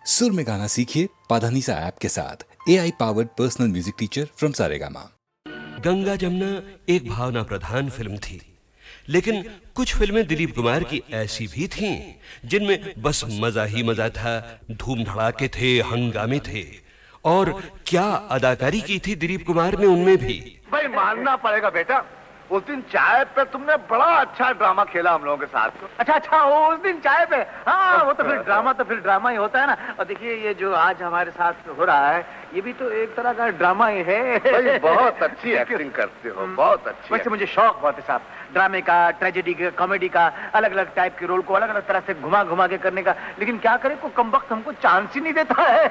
सुर में गाना सीखिए पाधानीसा ऐप के साथ। AI powered personal music teacher from Saregama. Ganga Jamuna एक भावना प्रधान फिल्म थी, लेकिन कुछ फिल्में दिलीप कुमार की ऐसी भी थीं जिनमें बस मजा ही मजा था, धूम धड़ाके थे, हंगामे थे। और क्या अदाकारी की थी दिलीप कुमार ने उनमें भी। भाई मानना पड़ेगा बेटा, उस दिन चाय पे तुमने बड़ा अच्छा ड्रामा खेला हम लोगों के साथ। अच्छा उस दिन चाय पे, हाँ वो तो फिर ड्रामा ही होता है ना। और देखिए ये जो आज हमारे साथ हो रहा है ये भी तो एक तरह का ड्रामा ही है। भाई बहुत अच्छी एक्टिंग करते हो, बहुत अच्छी। वैसे मुझे शौक बहुत है साहब, ड्रामे का, ट्रेजेडी का, कॉमेडी का, अलग अलग टाइप के रोल को अलग अलग तरह से घुमा घुमा के करने का। लेकिन क्या करें, को कम वक्त हमको चांस ही नहीं देता है।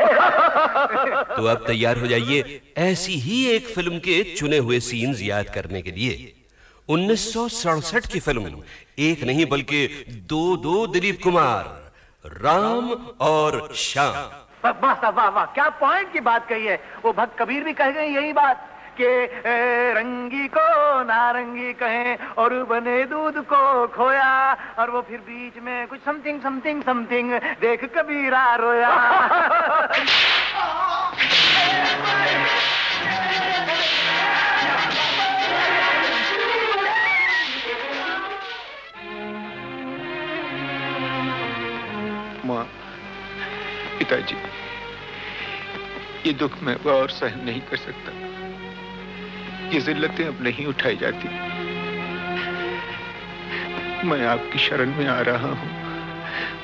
तो अब तैयार हो जाइए ऐसी ही एक फिल्म के चुने हुए सीन्स याद करने के लिए। 1967 की फिल्म, एक नहीं बल्कि दो दिलीप कुमार, राम और श्याम। वाह वाह वाह, क्या पॉइंट की बात कही है। वो भक्त कबीर भी कह गए यही बात कि रंगी को नारंगी कहें और बने दूध को खोया, और वो फिर बीच में कुछ समथिंग समथिंग समथिंग देख कबीरा रोया। माँ, पिताजी, ये दुख मैं और सहन नहीं कर सकता। ये जिल्लतें अब नहीं उठाई जाती। मैं आपकी शरण में आ रहा हूँ।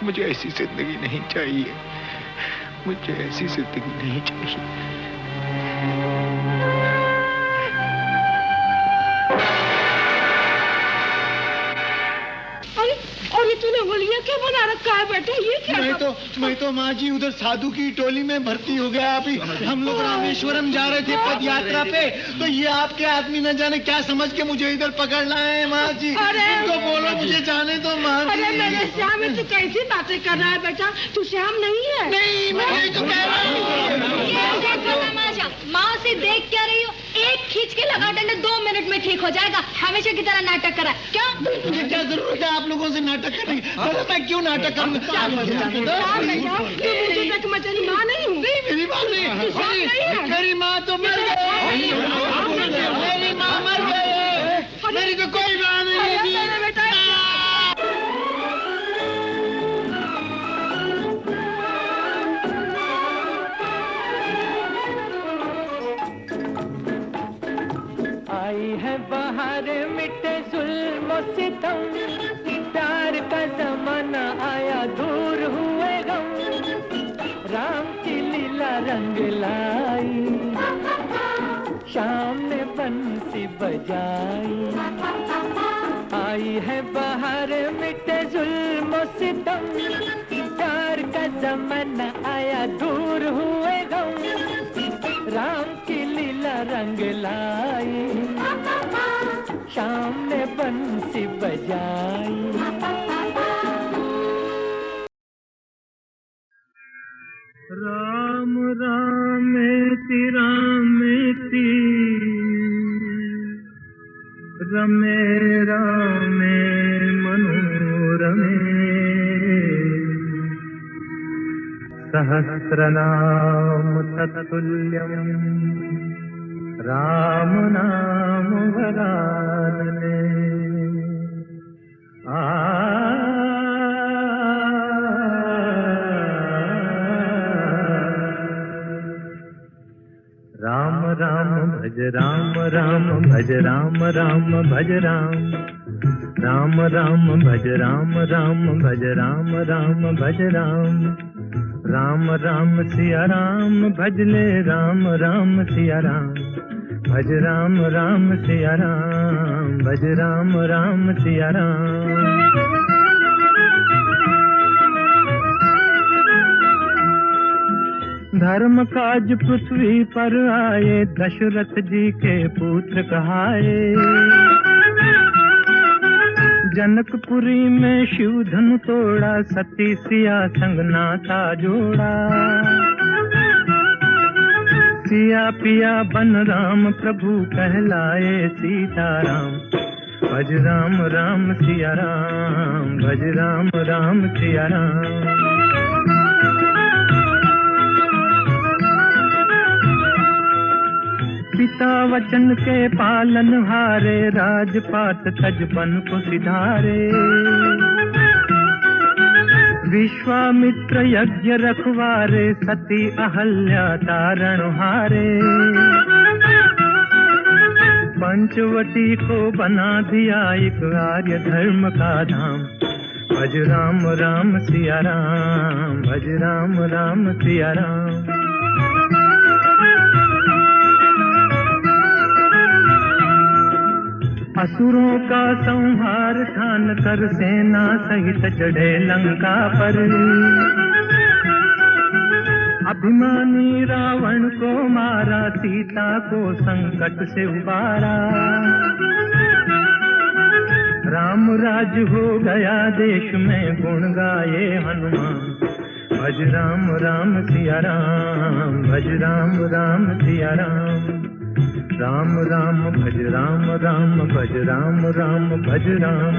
मुझे ऐसी जिंदगी नहीं चाहिए, मुझे ऐसी जिंदगी नहीं चाहिए। तूने बोलिए क्या बना रखा है बेटा, ये क्या? मैं तो माँ जी उधर साधु की टोली में भर्ती हो गया। अभी हम लोग रामेश्वरम जा रहे थे पद यात्रा पे, तो ये आपके आदमी न जाने क्या समझ के मुझे इधर पकड़ लाए हैं माँ जी। तो बोलो मुझे जाने दो माँ जी। अरे मेरे श्याम, तू कैसी बातें कर रहा है बेटा? तू श्याम नहीं है। नहीं, मैं तो कह रहा हूँ। माँ से देख क्या रही हो? एक खींच के लगा डंडे 2 मिनट में ठीक हो जाएगा। हमेशा की तरह नाटक करा क्या? मुझे क्या जरूरत है आप लोगों से नाटक करने की? मैं क्यों नाटक करूंगा? मेरी माँ नहीं हूँ। मेरी माँ नहीं, मेरी माँ तो मर गई। मेरी माँ मर गई, मेरी तो कोई माँ नहीं थी। आई है बाहर मिटे जुल्म सितम, प्यार का जमाना आया दूर हुए गम, राम की लीला रंग लाई, शाम ने बंसी बजाई। आई है बाहर मिटे जुल्म सितम, प्यार का जमाना आया दूर हुए गम, राम की लीला रंग लाई, शाम ने बंसी बजाई। राम रामेति रामेति रमे रामे मनोरमे, सहस्रनाम तत्तुल्यम् राम नाम वरानने। राम राम भज राम राम भज राम राम भज राम, राम राम भज राम राम भज राम राम भज राम, राम राम सिया राम भज ले राम राम सिया राम, भज राम राम सिया राम, भज राम राम सिया राम। धर्म काज पृथ्वी पर आए, दशरथ जी के पुत्र कहाए, जनकपुरी में शिव धनु तोड़ा, सती सिया संग नाता जोड़ा, सिया पिया बन राम प्रभु कहलाए सीताराम, भज राम राम सिया राम, भज राम राम सिया राम। वचन के पालन हारे, राजपाट तजबन को सिधारे। विश्वामित्र यज्ञ रखवारे, सती अहल्या तारण हारे। पंचवटी को बना दिया एक आर्य धर्म का धाम। भज राम राम सिया राम, भज राम राम सिया राम। असुरों का संहार ठान कर सेना सहित चढ़े लंका पर। अभिमानी रावण को मारा, सीता को संकट से उबारा। राम राज हो गया देश में, गुण गाए हनुमान। भज राम राम सिया राम, भज राम राम सिया राम। राम राम भज राम राम, भज राम राम भज राम।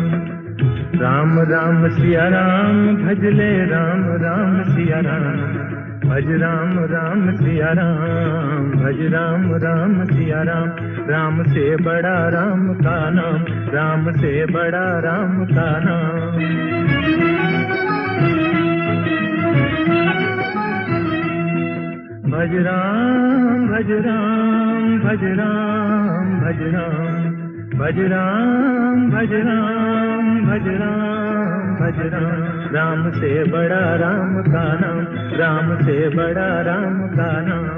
राम राम सिया राम, भज ले राम राम सिया राम। भज राम राम सिया राम, भज राम राम सिया राम। राम से बड़ा राम का नाम, राम से बड़ा राम का नाम। भज राम भज राम, भज राम भज राम। भज राम भज राम, भज राम भज राम। राम से बड़ा राम का नाम, राम से बड़ा राम का नाम।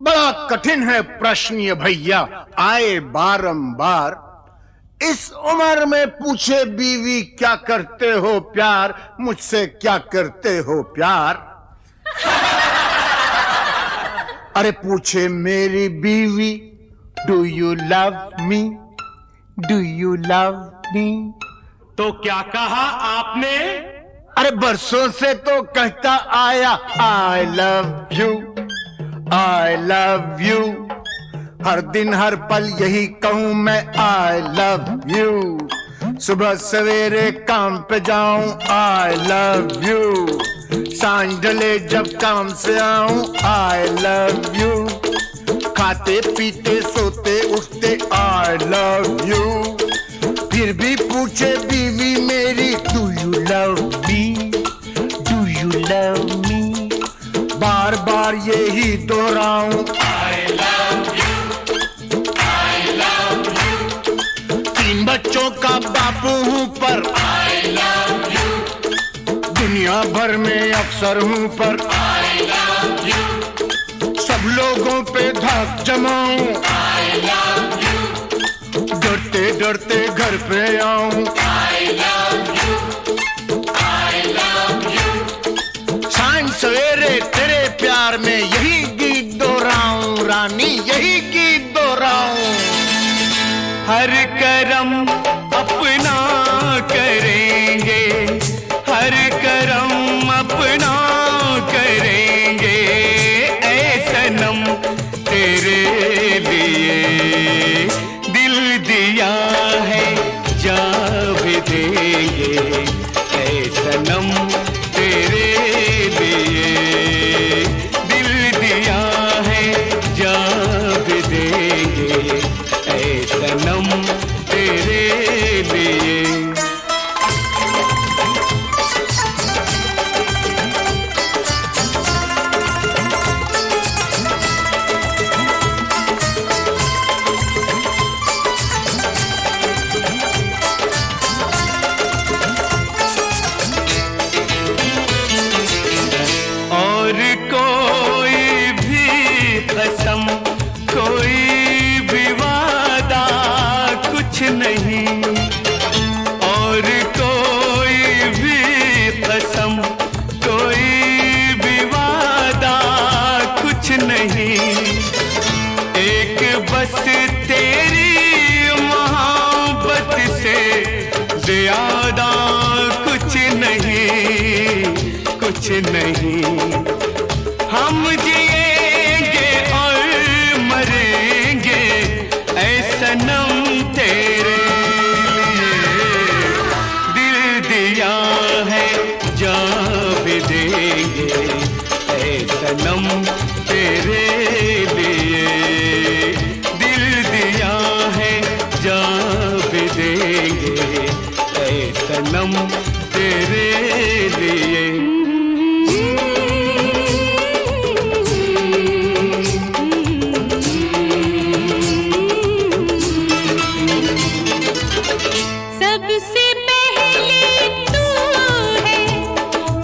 बड़ा कठिन है प्रश्न ये भैया, आए बारंबार। इस उम्र में पूछे बीवी क्या करते हो प्यार, मुझसे क्या करते हो प्यार। अरे पूछे मेरी बीवी, do you love me, do you love मी। तो क्या कहा आपने? अरे बरसों से तो कहता आया I love you, I love you. हर दिन हर पल यही कहूं मैं आई लव यू। सुबह सवेरे काम पे जाऊं आई लव यू। सांझ ढले जब काम से आऊं आई लव यू। खाते पीते सोते उठते आई लव यू। फिर भी पूछे बीवी मेरी, do you love me, do you love me. बार बार यही दोहराऊं I love you, I love you. 3 बच्चों का बापू हूं पर आई लव यू। दुनिया भर में अक्सर हूं पर आई लव यू। सब लोगों पे धाक जमाऊं आई लव यू। डरते डरते घर पे आऊं आई love you, I love you. सांझ सवेरे तेरे प्यार में यही गीत दोहराऊं रानी, यही गीत दोहराऊं। हर करम अपना करेंगे, हर करम अपना करेंगे। ऐ सनम तेरे लिए दिल दिया है, जा भी देंगे। ऐ सनम तेरे लिए दिल दिया है, जा भी देंगे। ऐ सनम तेरे लिए। और कोई भी कसम, कोई भी वादा कुछ नहीं। और कोई भी कसम, कोई भी वादा कुछ नहीं। एक बस तेरी मोहब्बत से ज्यादा कुछ नहीं, कुछ नहीं। हम जिएंगे और मरेंगे ऐ सनम तेरे लिए। दिल दिया है, जा भी सनम तेरे लिए, दिल दिया है जान भी देंगे ऐ सनम तेरे लिए। सबसे पहले तू है,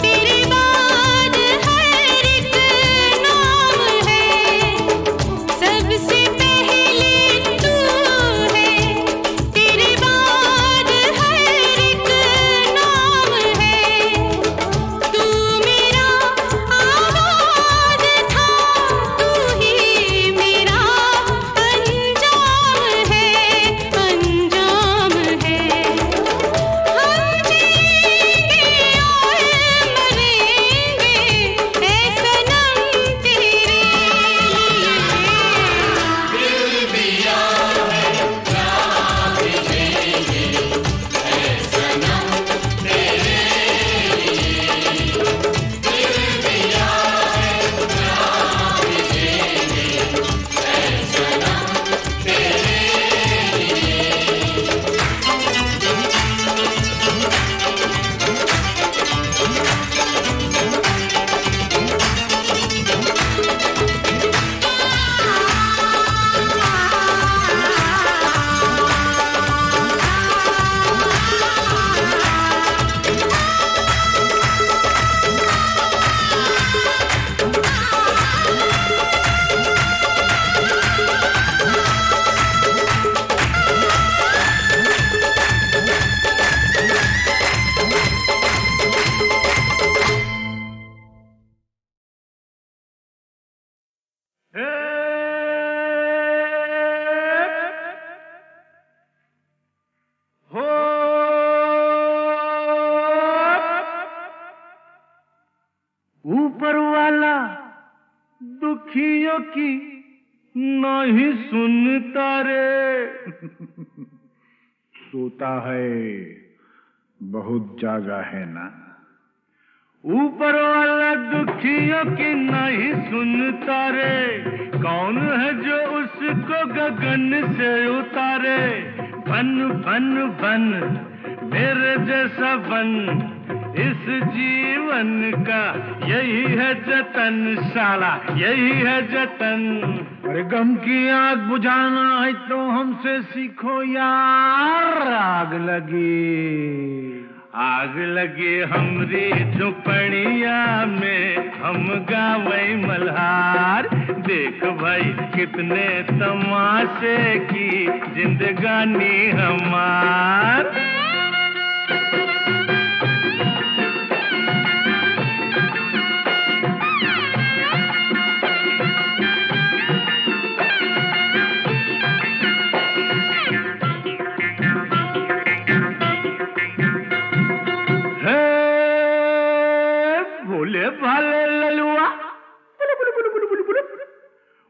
तेरे बाद हर एक नाम है। सबसे पहले तू है, तेरे बाद हर एक नाम है। तू मेरा आगाज़ था, तू ही मेरा अंजाम है, अंजाम है। ऊपर वाला दुखियों की नहीं सुनता रे। सोता है बहुत जागा है ना। ऊपर वाला दुखियों की नहीं सुनता रे। कौन है जो उसको गगन से उतारे। बन बन बन मेरे जैसा बन, इस जीवन का यही है जतन, साला यही है जतन। अरे गम की आग बुझाना है तो हमसे सीखो यार। आग लगी हमरी झुपड़िया में, हम गावे मल्हार। देख भाई कितने तमाशे की जिंदगानी हमार। भोले भाले ललुआ,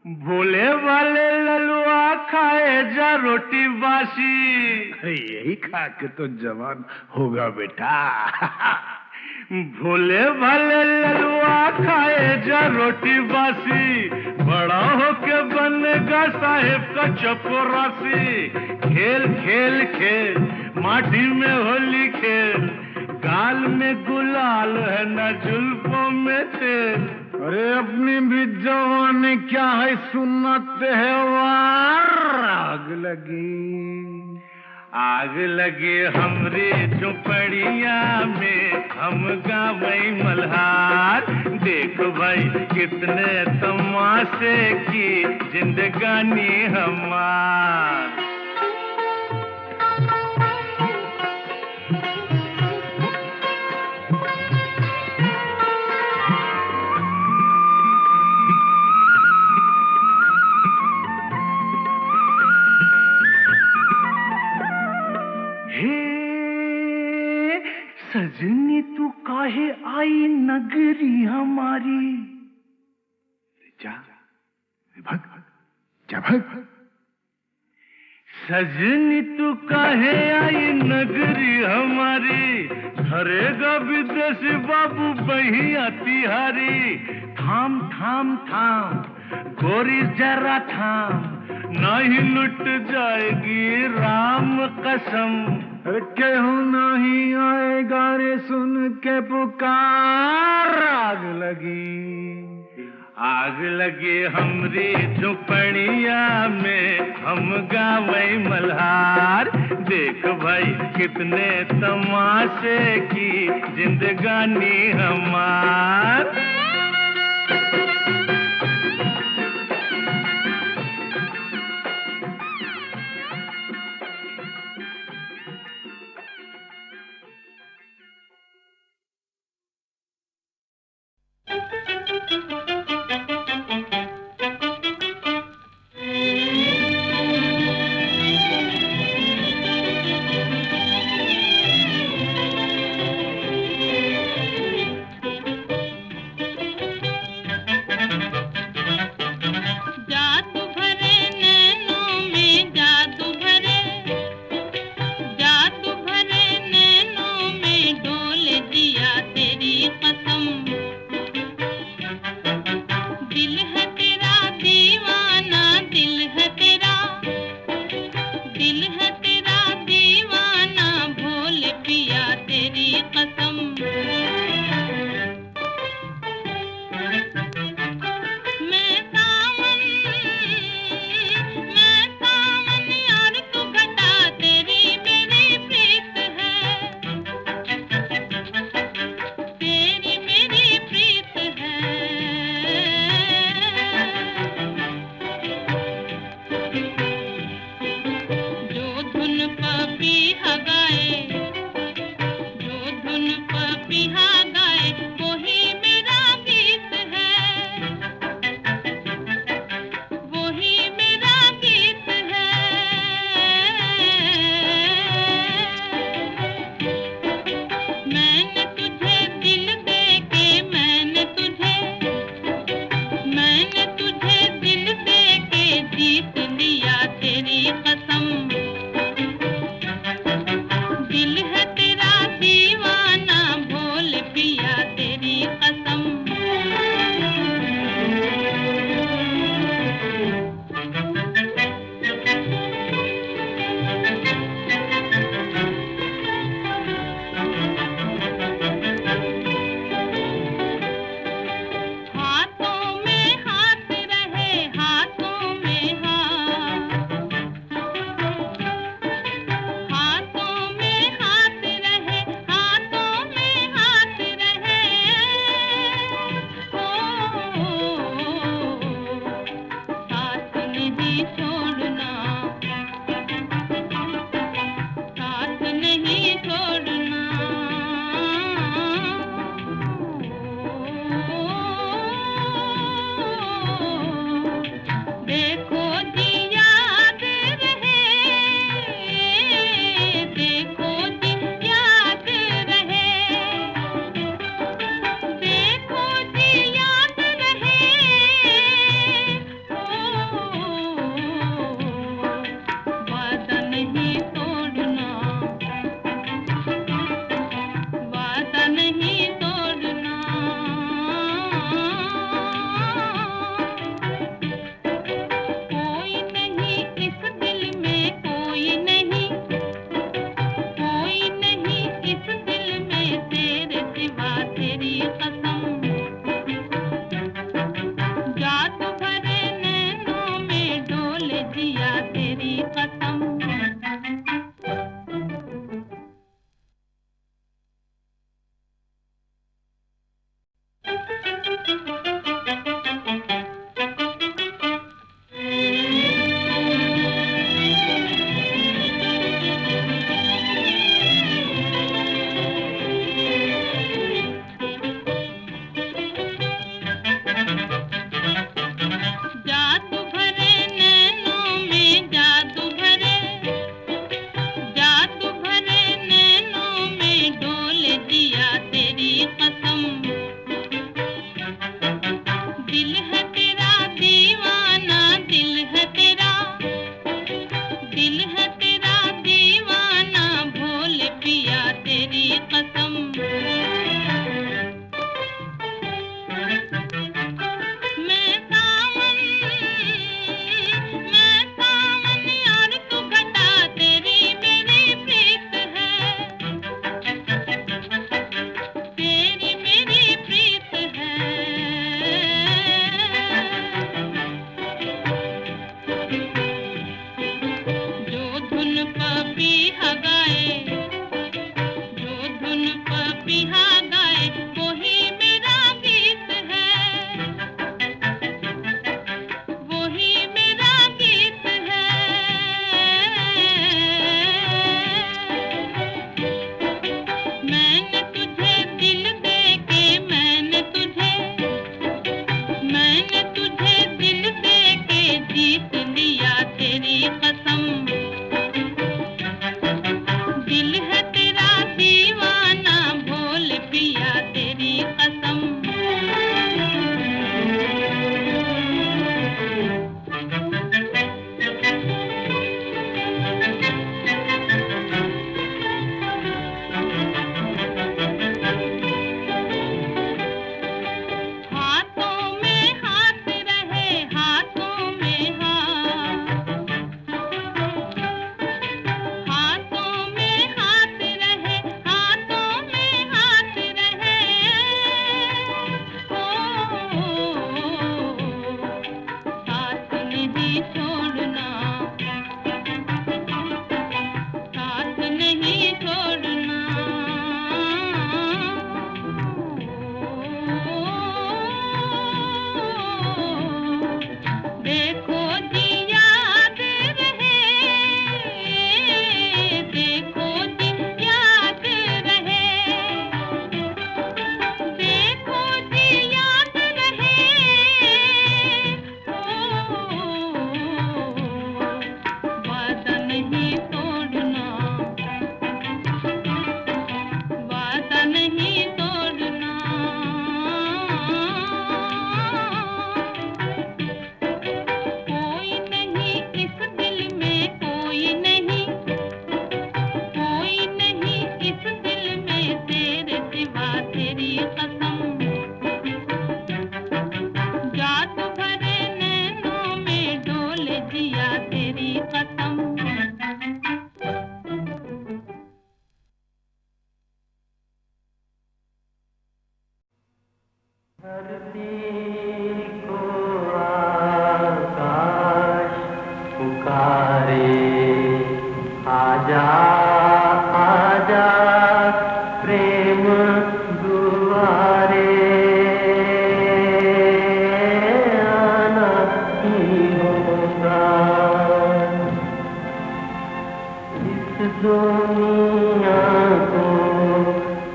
भोले भाले ललुआ खाए जा रोटी बासी। यही खा के तो जवान होगा बेटा। भोले भाले ललुआ खाए जा रोटी बासी। बड़ा होके बनेगा साहेब का चपरासी। खेल खेल खेल माटी में होली खेल। गाल में गुलाल है न जुल्फों में तेल। अरे अपनी भी जवानी क्या है सुनते है वार। आग लगी हमरी झुपड़िया में, हम गावे मल्हार। देख भाई कितने तमाशे की जिंदगानी हमार। सजनी तू काहे आई नगरी हमारी। जा भग जा भग। सजनी तू काहे आई नगरी हमारी। धरेगा विदेशी बाबू बहिया तिहारी। थाम थाम थाम गोरी जरा थाम, नहीं लुट जाएगी राम कसम। केहू नहीं आएगा रे सुन के पुकार, आग लगी हमरी झुपड़िया में, हम गावे मल्हार। देख भाई कितने तमाशे की जिंदगानी हमार। दुनिया को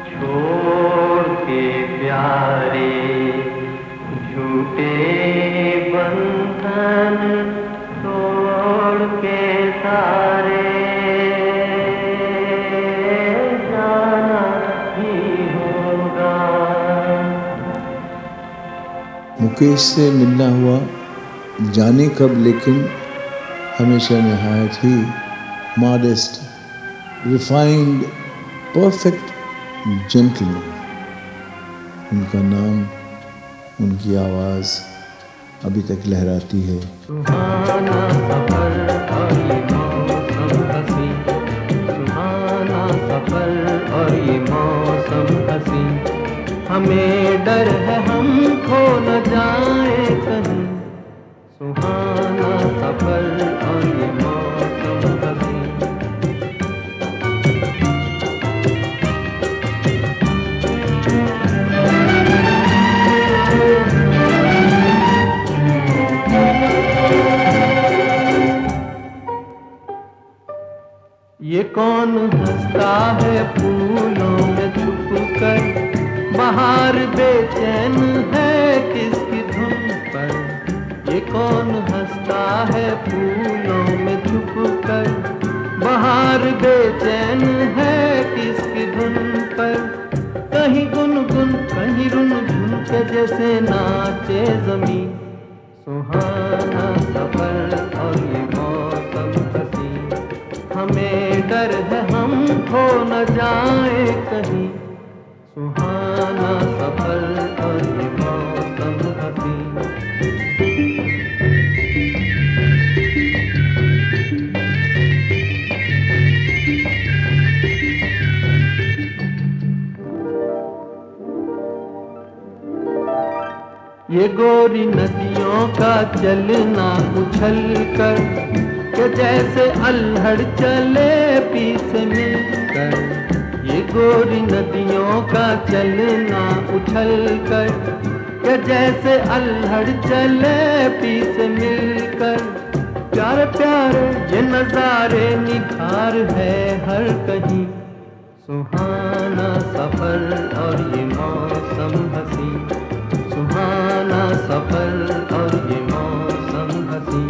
छोड़ के प्यारे झूठे बंधन तोड़ के सारे जाना ही होगा। मुकेश से मिलना हुआ जाने कब, लेकिन हमेशा नहायत ही मॉडेस्ट, रिफाइंड, परफेक्ट जेंटलमैन। उनका नाम, उनकी आवाज़ अभी तक लहराती है। सुहाना सफर और ये मौसम हंसी, सुहाना सफर और ये मौसम हंसी, हमें डर है हम खो न जाए कहीं। सुहाना सफर और ये मौसम हंसी। ये कौन हंसता है फूलों में छुपकर, बाहर बेचैन है किसकी धुन पर। ये कौन हंसता है फूलों में छुपकर, बाहर बेचैन है किसकी धुन पर। कहीं गुनगुन कहीं रुनझुन के जैसे नाचे जमीन। सुहाना सफर और ये मौसम हंसी, हमें डर है हम खो न जाए कहीं। सुहाना सफर और ये मौसम हंसी। ये गोरी नदियों का चलना उछल कर, के जैसे अल्हड़ चले पीछे मिलकर। ये गोरी नदियों का चलना उछल कर, के जैसे अल्हड़ चले पीछे मिलकर। प्यारे प्यारे ये नजारे निखार है हर कहीं। सुहाना सफर और ये मौसम हंसी, सुहाना सफर और ये मौसम हंसी,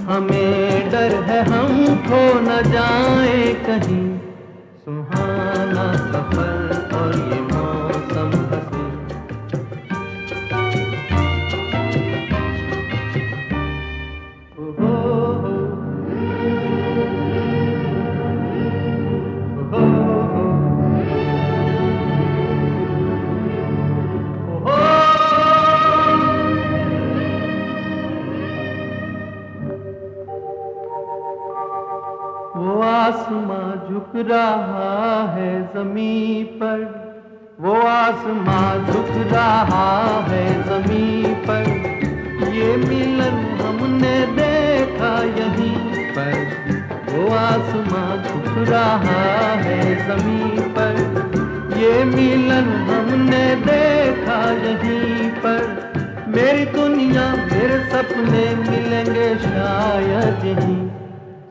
हमें डर है हम खो न जाए कहीं। सुहाना सफर और ये मौसम हंसी। वो आसमां झुक रहा है ज़मीं पर, वो आसमां झुक रहा है ज़मीं पर। ये मिलन हमने देखा यहीं पर, वो आसमां झुक रहा है ज़मीं पर। ये मिलन हमने देखा यहीं पर। मेरी दुनिया मेरे सपने मिलेंगे शायद यहीं।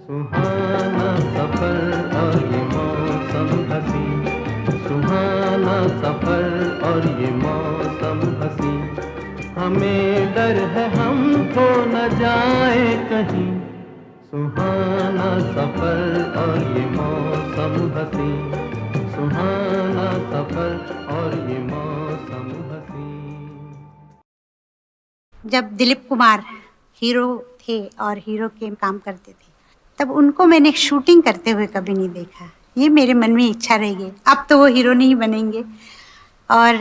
सुहाना सफर और ये मौसम हंसी, सुहाना सफर और ये मौसम हंसी, हमें डर है हम खो न जाए कहीं। सुहाना सफर और ये मौसम हंसी, सुहाना सफर और ये मौसम हंसी। जब दिलीप कुमार हीरो थे और हीरो के काम करते थे, तब उनको मैंने शूटिंग करते हुए कभी नहीं देखा। ये मेरे मन में इच्छा रह गई, अब तो वो हीरो नहीं बनेंगे। और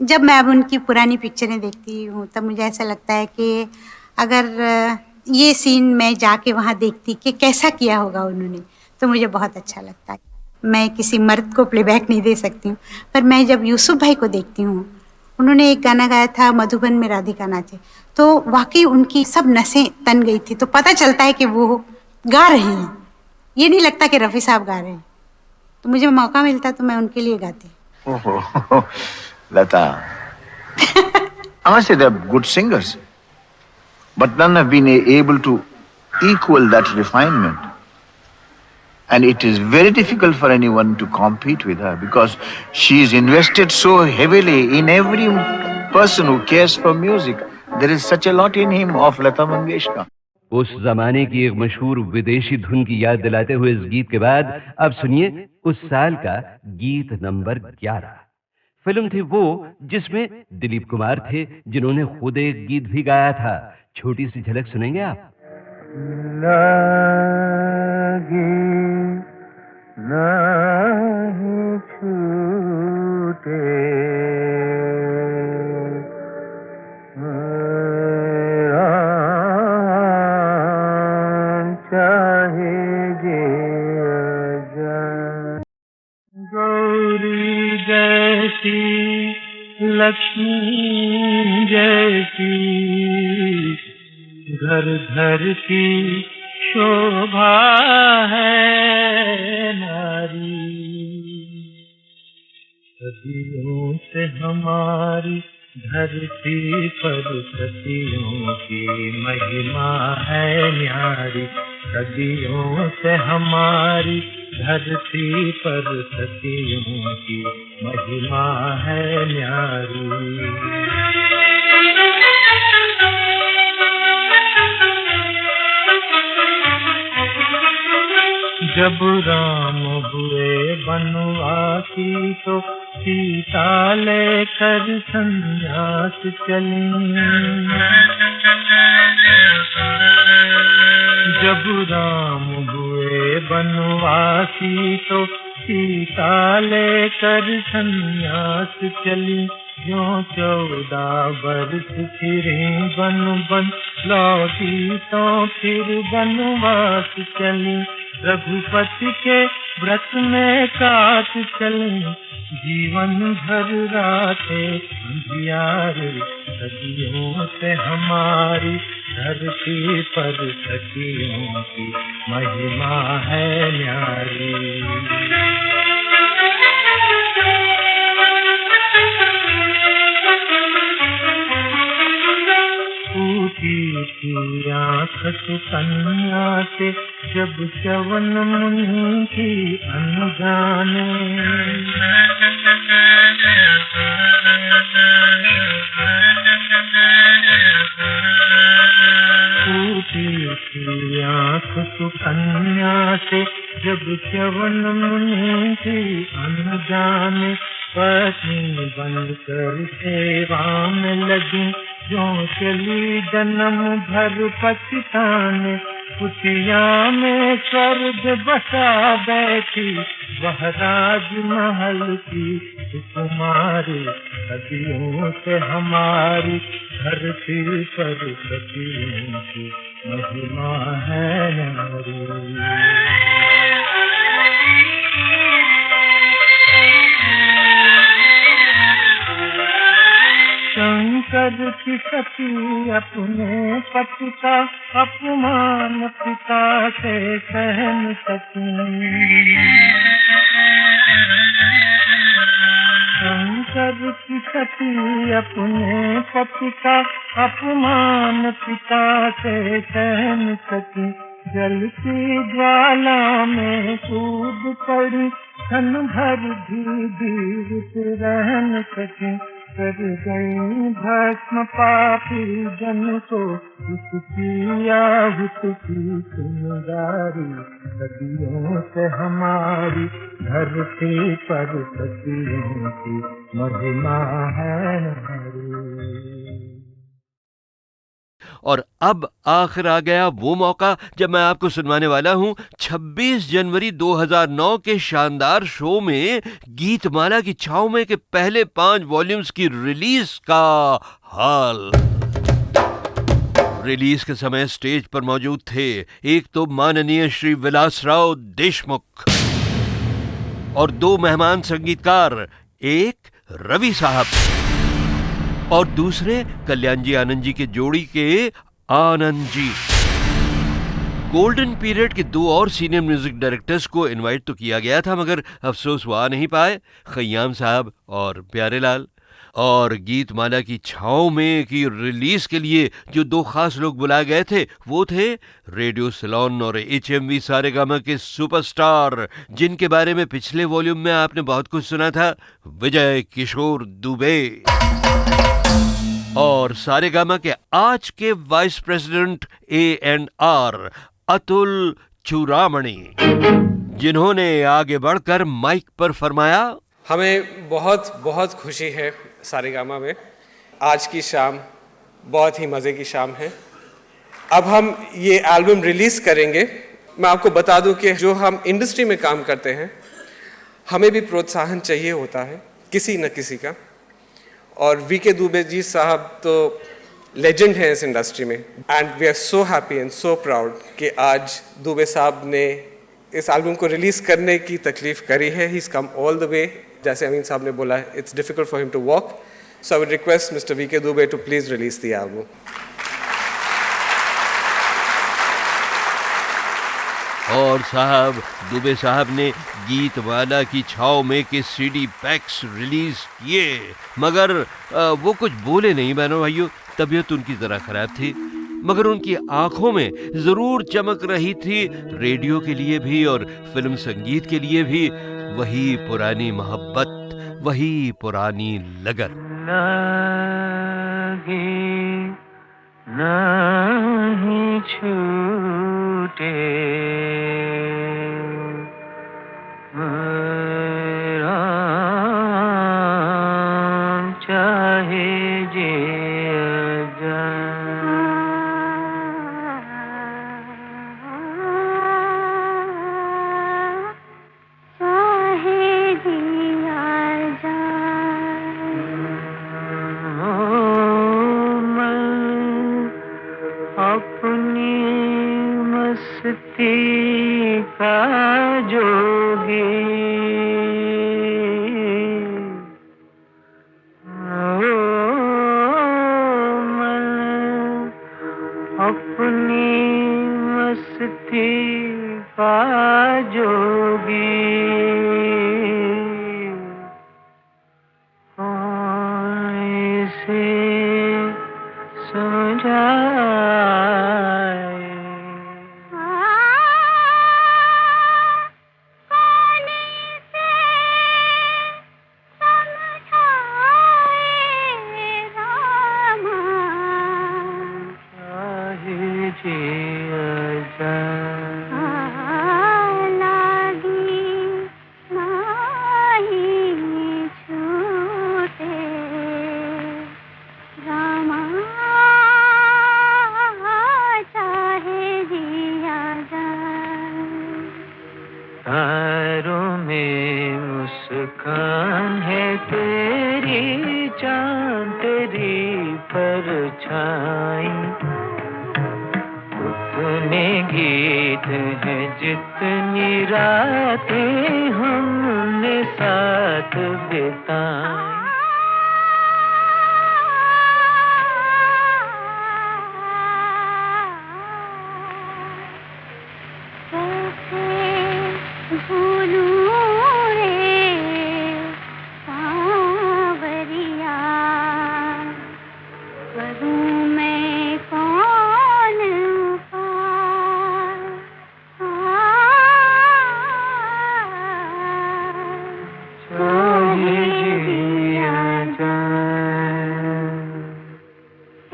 जब मैं अब उनकी पुरानी पिक्चरें देखती हूँ तब मुझे ऐसा लगता है कि अगर ये सीन मैं जाके वहाँ देखती कि कैसा किया होगा उन्होंने, तो मुझे बहुत अच्छा लगता है। मैं किसी मर्द को प्लेबैक नहीं दे सकती हूँ, पर मैं जब यूसुफ भाई को देखती हूँ, उन्होंने एक गाना गाया था मधुबन में राधिका नाचे, तो वाकई उनकी सब नसें तन गई थी। तो पता चलता है कि वो गा रहे हैं, ये नहीं लगता कि रफ़ी साहब गा रहे हैं। तो मुझे मौका मिलता तो मैं उनके लिए गाती। ओहो, लता, I must say they're good singers, but none have been able to equal that refinement. And it is very difficult for anyone to compete with her because she is invested so heavily in every person who cares for music. There is such a lot in him of Lata Mangeshkar. उस जमाने की एक मशहूर विदेशी धुन की याद दिलाते हुए इस गीत के बाद अब सुनिए उस साल का गीत नंबर 11। फिल्म थी वो जिसमें दिलीप कुमार थे, जिन्होंने खुद एक गीत भी गाया था। छोटी सी झलक सुनेंगे आप? नहीं छूटे चाहे जे गौरी जैसी लक्ष्मी जैसी घर घर की शोभा है नारी, सदियों से हमारी धरती पर सतियों की महिमा है न्यारी, सदियों से हमारी धरती पर सतियों की महिमा है न्यारी। जब राम हुए बनवासी तो सीता लेकर संन्यास चली, जब राम हुए बनवासी तो सीता लेकर संन्यास चली, जो 14 वर्ष फिरे बन बन लौटी तो फिर बनवास चली, रघुपति के व्रत में काट चले, जीवन भर रातें अंधियारे, सदियों से हमारी धरती पर सखियों की महिमा है न्यारी। टूटी थी आँख सुकन्या से जब श्रवण मुनि की अनजाने, टूटी थी आँख सुकन्या से जब श्रवण मुनि की अनजाने, पत्नी बनकर सेवा में लगी, जो चली जन्म भर पछताने, कुटिया में स्वर्ग बसा बैठी, वह राजमहल की कुमारी, सदियों से हमारी धरती पर सतियों की महिमा है नारी। शंकर की सती अपने पति का अपमान पिता से सहन सकी, शंकर की सती अपने पति का अपमान पिता से सहन सकी, जलती ज्वाला में कूद पड़ी, क्षण भर भी जीवित रह सकी, कर गई भस्म पापी जन को उसकी आहुत की चिंगारी, सदियों से हमारी धरती पर सतियों की महिमा है नारी। और अब आखिर आ गया वो मौका जब मैं आपको सुनवाने वाला हूं 26 जनवरी 2009 के शानदार शो में गीतमाला की छाव में के पहले 5 वॉल्यूम्स की रिलीज का हाल। रिलीज के समय स्टेज पर मौजूद थे एक तो माननीय श्री विलासराव देशमुख और 2 मेहमान संगीतकार, एक रवि साहब और दूसरे कल्याण जी आनंद जी के जोड़ी के आनंद जी। गोल्डन पीरियड के 2 और सीनियर म्यूजिक डायरेक्टर्स को इनवाइट तो किया गया था, मगर अफसोस वो आ नहीं पाए, खय्याम साहब और प्यारेलाल। और गीतमाला की छाँव में की रिलीज के लिए जो दो खास लोग बुलाए गए थे वो थे रेडियो सिलोन और HMV सारेगामा के सुपरस्टार, जिनके बारे में पिछले वॉल्यूम में आपने बहुत कुछ सुना था, विजय किशोर दुबे। और सारेगामा के आज के वाइस प्रेसिडेंट A&R अतुल चूड़ामणि, जिन्होंने आगे बढ़कर माइक पर फरमाया, हमें बहुत बहुत खुशी है सारेगामा में। आज की शाम बहुत ही मज़े की शाम है। अब हम ये एल्बम रिलीज़ करेंगे। मैं आपको बता दूं कि जो हम इंडस्ट्री में काम करते हैं, हमें भी प्रोत्साहन चाहिए होता है किसी न किसी का। और VK दुबे जी साहब तो लेजेंड हैं इस इंडस्ट्री में, and we are so happy and so proud कि आज दुबे साहब ने इस एल्बम को रिलीज़ करने की तकलीफ़ करी है। He is come all the way. जैसे अमीन साहब ने बोला, it's difficult for him to walk, so I would request mister VK Dubey to please release the album. और साहब दुबे साहब ने गीतमाला की छाँव में के CD पैक्स रिलीज किए, मगर वो कुछ बोले नहीं बहनों भाइयों। तबीयत उनकी ज़रा खराब थी, मगर उनकी आंखों में जरूर चमक रही थी रेडियो के लिए भी और फिल्म संगीत के लिए भी वही पुरानी मोहब्बत, वही पुरानी लगन। नहीं छूटे मेरा चाहे जे का जोगी अपनी मस्ती का जोगी इसे समझा तारों में मुस्कान है तेरी, चांद तेरी परछाई, उतने गीत हैं जितनी रातें हमने साथ बिताई।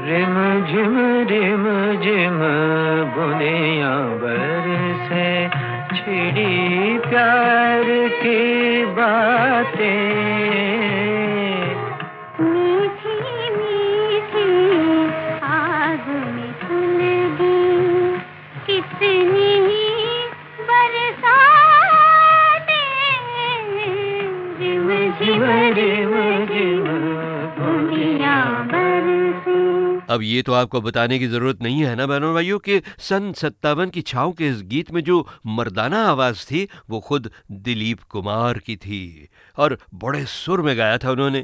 रिम झिम बुनिया बरसे, छिड़ी प्यार की बातें, मीठी मीठी आग में सुलगी कितनी बरसातें, रिम झिम बुनिया बरसे। अब ये तो आपको बताने की जरूरत नहीं है ना बहनों भाइयों कि सन 57 की छाँव के इस गीत में जो मर्दाना आवाज थी वो खुद दिलीप कुमार की थी और बड़े सुर में गाया था उन्होंने।